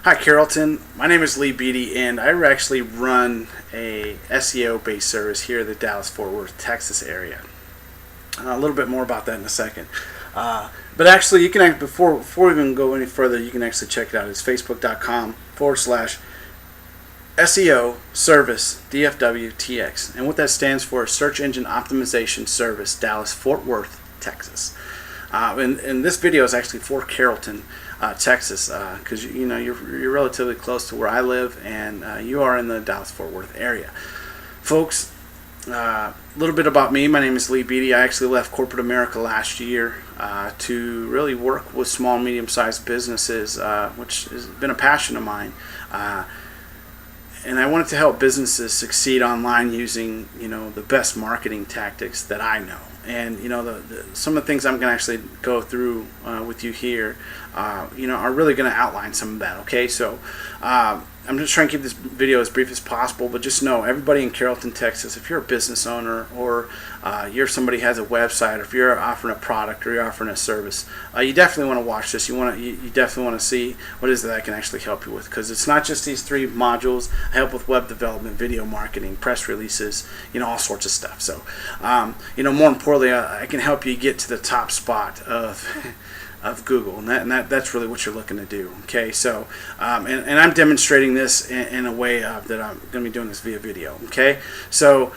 Hi Carrollton, my name is Lee Beatty and I actually run a SEO based service here in the Dallas-Fort Worth, Texas area. A little bit more about that in a second. But actually you can, before we even go any further, you can actually check it out. It's facebook.com/SEO service DFW TX. And what that stands for is Search Engine Optimization Service, Dallas-Fort Worth, Texas. And this video is actually for Carrollton, Texas, because you're relatively close to where I live, and you are in the Dallas-Fort Worth area. Folks, a little bit about me. My name is Lee Beatty. I actually left corporate America last year to really work with small, medium-sized businesses, which has been a passion of mine. And I wanted to help businesses succeed online using, the best marketing tactics that I know. And some of the things I'm going to actually go through with you here, are really going to outline some of that. Okay, so I'm just trying to keep this video as brief as possible, but just know, everybody in Carrollton, Texas, if you're a business owner or you're somebody who has a website, or if you're offering a product or you're offering a service, you definitely want to watch this. You definitely want to see what it is that I can actually help you with, because it's not just these three modules. I help with web development, video marketing, press releases, all sorts of stuff. So, more importantly, I can help you get to the top spot of Google, and that's really what you're looking to do. Okay, so and I'm demonstrating this in a way that I'm going to be doing this via video. Okay, so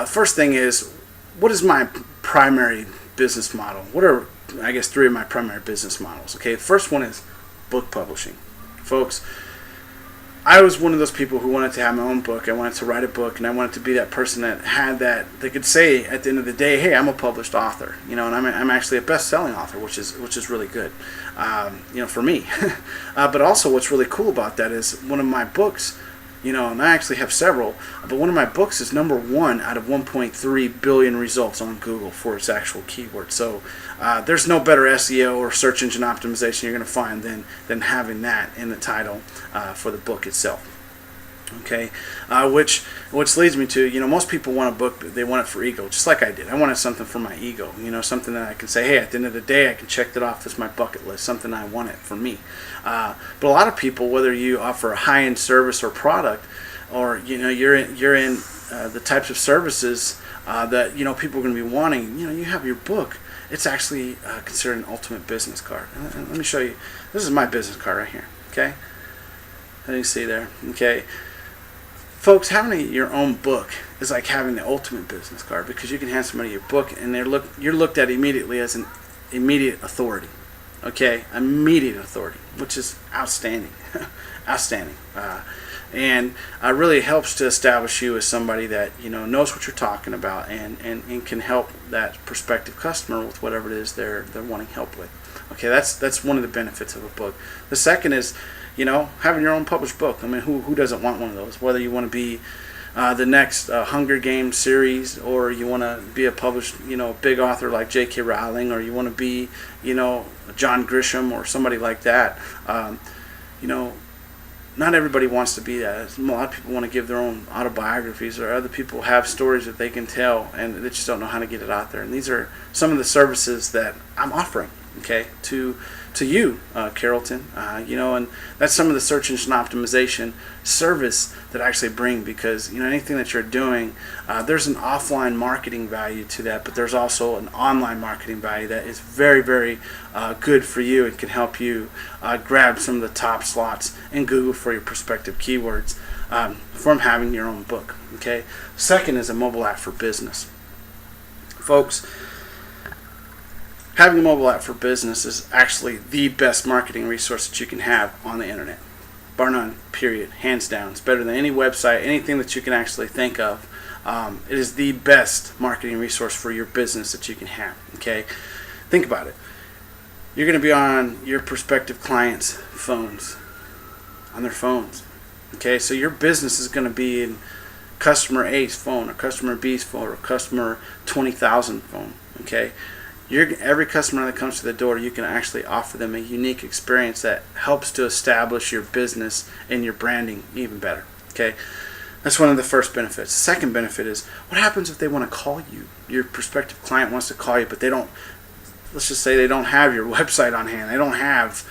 first thing is, what is my primary business model? What are, I guess, three of my primary business models? Okay, the first one is book publishing. Folks, I was one of those people who wanted to have my own book. I wanted to write a book, and I wanted to be that person that had that, they could say at the end of the day, hey, I'm a published author, and I'm actually a best-selling author, which is really good, for me. But also, what's really cool about that is one of my books, and I actually have several, but one of my books is #1 out of 1.3 billion results on Google for its actual keyword. So there's no better SEO or search engine optimization you're going to find than having that in the title for the book itself. Okay, which leads me to, most people want a book, they want it for ego, just like I did. I wanted something for my ego, something that I can say, hey, at the end of the day, I can check that off as my bucket list, something I wanted for me. But a lot of people, whether you offer a high-end service or product, or you're in the types of services that people are going to be wanting, you have your book. It's actually considered an ultimate business card. And let me show you. This is my business card right here. Okay, as you see there. Okay. Folks, having your own book is like having the ultimate business card, because you can hand somebody your book and you're looked at immediately as an immediate authority. Okay, immediate authority, which is outstanding, outstanding, and really helps to establish you as somebody that knows what you're talking about and can help that prospective customer with whatever it is they're wanting help with. Okay, that's one of the benefits of a book. The second is, having your own published book. I mean, who doesn't want one of those? Whether you want to be the next Hunger Games series, or you want to be a published, big author like J.K. Rowling, or you want to be, John Grisham or somebody like that. Not everybody wants to be that. A lot of people want to give their own autobiographies, or other people have stories that they can tell, and they just don't know how to get it out there. And these are some of the services that I'm offering, okay, to you, Carrollton, and that's some of the search engine optimization service that I actually bring, because anything that you're doing, there's an offline marketing value to that, but there's also an online marketing value that is very, very good for you and can help you grab some of the top slots in Google for your prospective keywords from having your own book. Okay. Second is a mobile app for business. Folks, having a mobile app for business is actually the best marketing resource that you can have on the internet. Bar none, period, hands down. It's better than any website, anything that you can actually think of. It is the best marketing resource for your business that you can have. Okay, think about it. You're going to be on your prospective clients' phones, on their phones. Okay, so your business is going to be in customer A's phone, or customer B's phone, or customer 20,000 phone. Okay. Every customer that comes to the door, you can actually offer them a unique experience that helps to establish your business and your branding even better. Okay, that's one of the first benefits. The second benefit is, what happens if they want to call you? Your prospective client wants to call you, but they don't let's just say they don't have your website on hand. They don't have,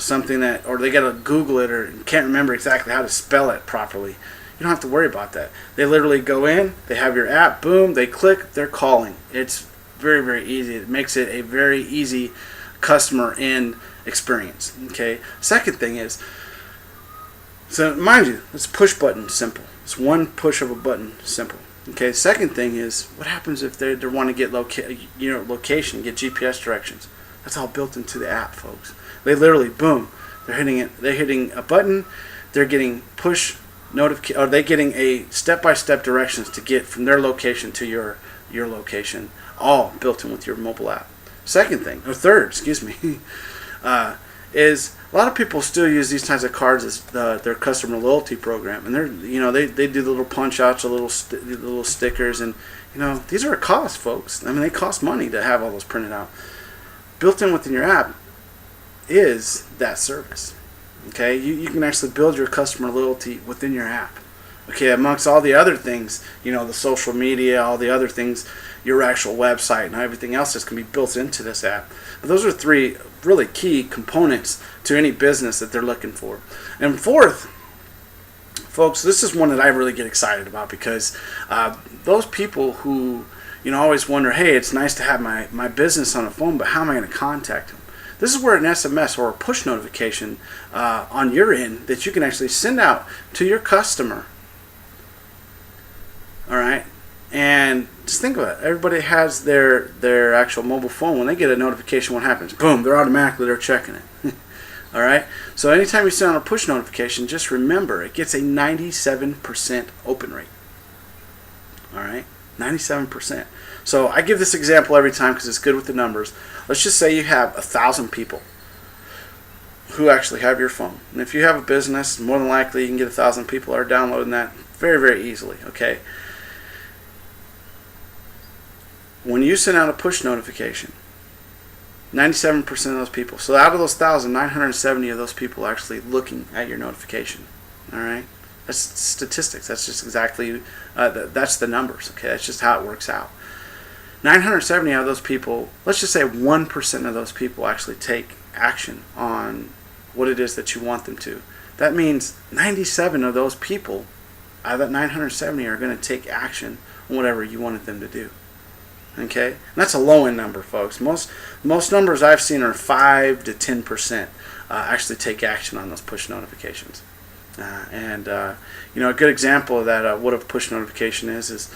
something that, or they got to Google it or can't remember exactly how to spell it properly. You don't have to worry about that. They literally go in, they have your app, boom, they click, they're calling. It's very, very easy. It makes it a very easy customer end experience. Okay. Second thing is, so mind you, it's push button simple. It's one push of a button simple. Okay. Second thing is, what happens if they want to get location, get GPS directions? That's all built into the app, folks. They literally, boom, they're hitting it. They're hitting a button. They're getting push notification. Are they getting a step-by-step directions to get from their location to your location? All built in with your mobile app. Third, is a lot of people still use these kinds of cards as their customer loyalty program, and they do the little punch outs, the little stickers, and these are a cost, folks. I mean, they cost money to have all those printed out. Built in within your app is that service. Okay, you can actually build your customer loyalty within your app. Okay, amongst all the other things, the social media, all the other things, your actual website and everything else that's going to be built into this app. But those are three really key components to any business that they're looking for. And fourth, folks, this is one that I really get excited about, because those people who always wonder, hey, it's nice to have my business on a phone, but how am I going to contact them? This is where an SMS or a push notification on your end that you can actually send out to your customer. All right, and just think about it. Everybody has their actual mobile phone. When they get a notification, what happens? Boom, they're checking it. All right, so anytime you send out a push notification, just remember it gets a 97% open rate. All right, 97%. So I give this example every time because it's good with the numbers. Let's just say you have 1,000 people who actually have your phone. And if you have a business, more than likely you can get 1,000 people that are downloading that very, very easily. Okay. When you send out a push notification, 97% of those people, so out of those 1,000, 970 of those people are actually looking at your notification. All right. That's statistics. That's just exactly, that's the numbers. Okay. That's just how it works out. 970 out of those people, let's just say 1% of those people actually take action on what it is that you want them to. That means 97 of those people out of that 970 are going to take action on whatever you wanted them to do. Okay? And that's a low end number, folks. Most numbers I've seen are 5 to 10% actually take action on those push notifications. A good example of that, what a push notification is,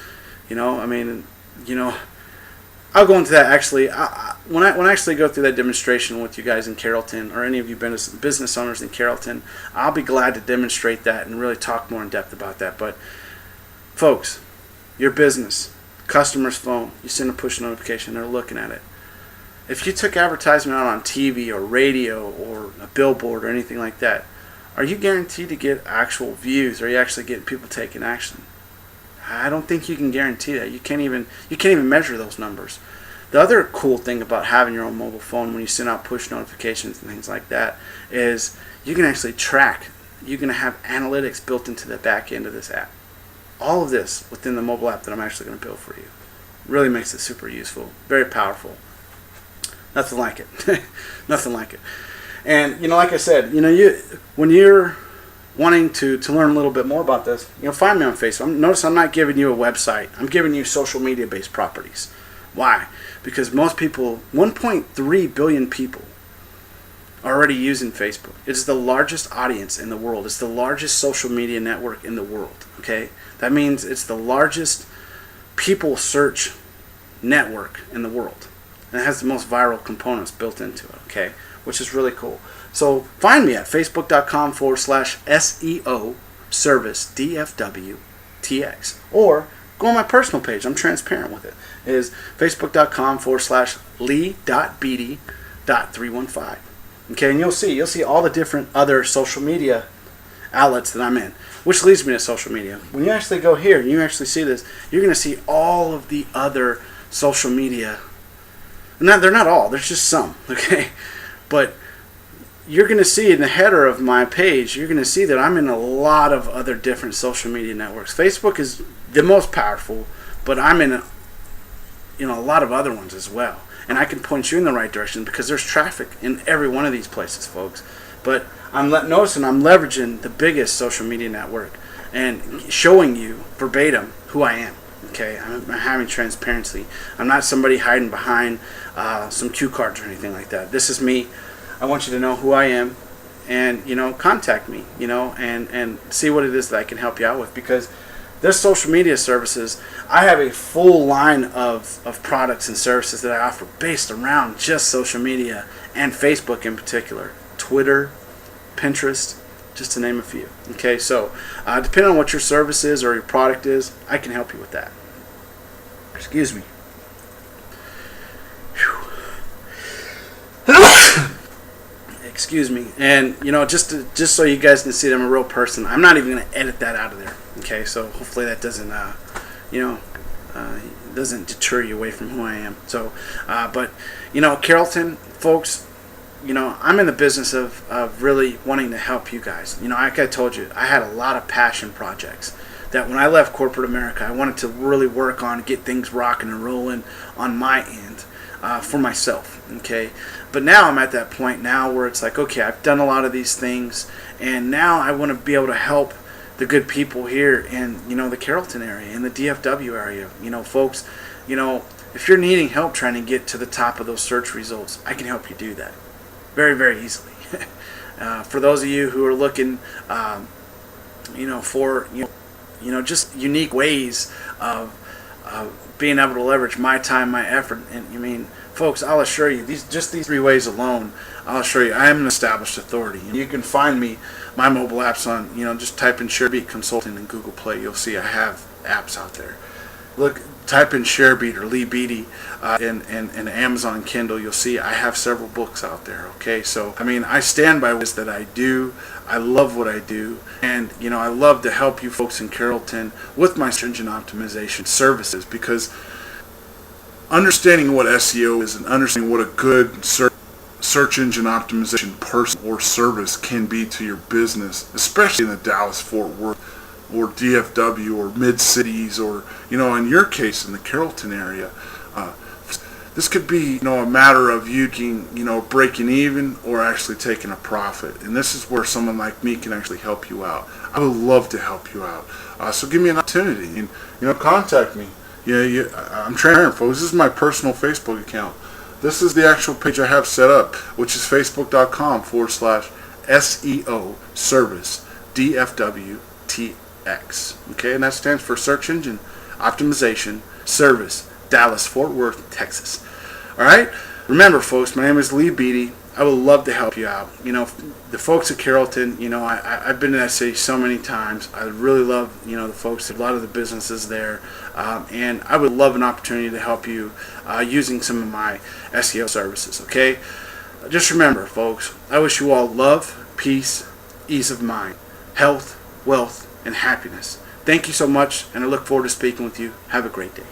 I'll go into that actually. When I actually go through that demonstration with you guys in Carrollton, or any of you business owners in Carrollton, I'll be glad to demonstrate that and really talk more in depth about that. But folks, your business, customer's phone, you send a push notification, they're looking at it. If you took advertisement out on TV or radio or a billboard or anything like that, are you guaranteed to get actual views? Are you actually getting people taking action? I don't think you can guarantee that. You can't even measure those numbers. The other cool thing about having your own mobile phone when you send out push notifications and things like that is you can actually track. You're going to have analytics built into the back end of this app. All of this within the mobile app that I'm actually going to build for you. Really makes it super useful. Very powerful. Nothing like it. Nothing like it. And like I said, when you're wanting to learn a little bit more about this, find me on Facebook. Notice I'm not giving you a website. I'm giving you social media based properties. Why? Because most people, 1.3 billion people, are already using Facebook. It's the largest audience in the world. It's the largest social media network in the world. Okay, that means it's the largest people search network in the world, and it has the most viral components built into it. Okay, which is really cool. So find me at facebook.com/SEO service DFW TX, or go on my personal page. I'm transparent with it. It is facebook.com/lee.beatty.315. Okay, and you'll see all the different other social media outlets that I'm in, which leads me to social media. When you actually go here and you actually see this, you're going to see all of the other social media. They're not all. There's just some. Okay, but you're going to see in the header of my page, you're going to see that I'm in a lot of other different social media networks. Facebook is the most powerful, but I'm in a lot of other ones as well. and I can point you in the right direction because there's traffic in every one of these places, folks. But noticing I'm leveraging the biggest social media network and showing you verbatim who I am. Okay, I'm having transparency. I'm not somebody hiding behind some cue cards or anything like that. This is me. I want you to know who I am, and contact me, and see what it is that I can help you out with, because there's social media services. I have a full line of products and services that I offer based around just social media and Facebook in particular, Twitter, Pinterest, just to name a few. Okay, so depending on what your service is or your product is, I can help you with that. Excuse me. Excuse me. And just so you guys can see that I'm a real person, I'm not even going to edit that out of there. Okay, so hopefully that doesn't doesn't deter you away from who I am. So, but Carrollton folks, I'm in the business of really wanting to help you guys. Like I told you, I had a lot of passion projects that when I left corporate America, I wanted to really work on, get things rocking and rolling on my end for myself. Okay, but now I'm at that point now where it's like, okay, I've done a lot of these things, and now I want to be able to help the good people here in the Carrollton area, in the DFW area. Folks, if you're needing help trying to get to the top of those search results, I can help you do that very, very easily. For those of you who are looking, for just unique ways of being able to leverage my time, my effort, and folks, I'll assure you, these 3 ways alone, I'll assure you, I am an established authority. And you can find me, my mobile apps on, just type in CherBeat Consulting in Google Play. You'll see I have apps out there. Look, type in CherBeat or Lee Beatty in Amazon Kindle. You'll see I have several books out there. Okay, so I stand by this that I do. I love what I do, and I love to help you folks in Carrollton with my search engine optimization services, because understanding what SEO is and understanding what a good search engine optimization person or service can be to your business, especially in the Dallas-Fort Worth or DFW or mid-cities, or in your case in the Carrollton area, this could be a matter of you breaking even or actually taking a profit. And this is where someone like me can actually help you out. I would love to help you out. So give me an opportunity and contact me. I'm transparent, folks. This is my personal Facebook account. This is the actual page I have set up, which is facebook.com/SEO service DFWTX. Okay, and that stands for Search Engine Optimization Service, Dallas, Fort Worth, Texas. All right. Remember, folks, my name is Lee Beatty. I would love to help you out. The folks at Carrollton, I've been in that city so many times. I really love, the folks, a lot of the businesses there. And I would love an opportunity to help you using some of my SEO services, okay? Just remember, folks, I wish you all love, peace, ease of mind, health, wealth, and happiness. Thank you so much, and I look forward to speaking with you. Have a great day.